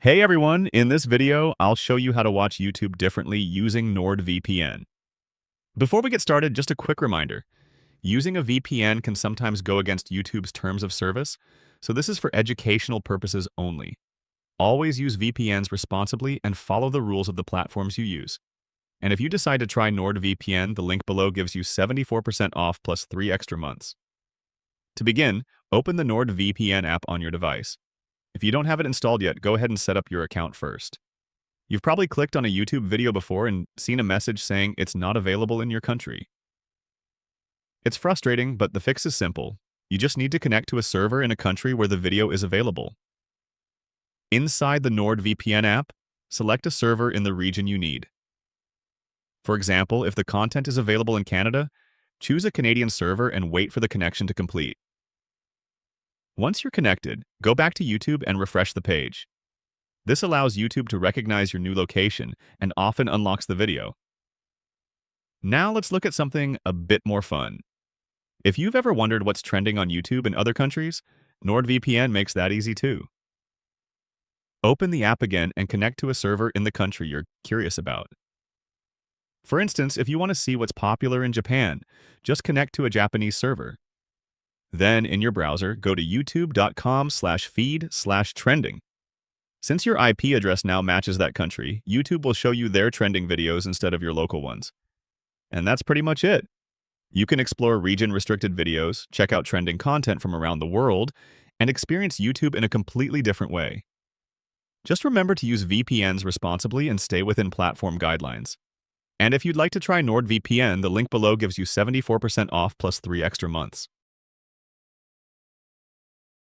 Hey everyone, in this video, I'll show you how to watch YouTube differently using NordVPN. Before we get started, just a quick reminder. Using a VPN can sometimes go against YouTube's terms of service, so this is for educational purposes only. Always use VPNs responsibly and follow the rules of the platforms you use. And if you decide to try NordVPN, the link below gives you 74% off plus 3 extra months. To begin, open the NordVPN app on your device. If you don't have it installed yet, go ahead and set up your account first. You've probably clicked on a YouTube video before and seen a message saying it's not available in your country. It's frustrating, but the fix is simple. You just need to connect to a server in a country where the video is available. Inside the NordVPN app, select a server in the region you need. For example, if the content is available in Canada, choose a Canadian server and wait for the connection to complete. Once you're connected, go back to YouTube and refresh the page. This allows YouTube to recognize your new location and often unlocks the video. Now let's look at something a bit more fun. If you've ever wondered what's trending on YouTube in other countries, NordVPN makes that easy too. Open the app again and connect to a server in the country you're curious about. For instance, if you want to see what's popular in Japan, just connect to a Japanese server. Then, in your browser, go to youtube.com/feed/trending. Since your IP address now matches that country, YouTube will show you their trending videos instead of your local ones. And that's pretty much it. You can explore region-restricted videos, check out trending content from around the world, and experience YouTube in a completely different way. Just remember to use VPNs responsibly and stay within platform guidelines. And if you'd like to try NordVPN, the link below gives you 74% off plus 3 extra months.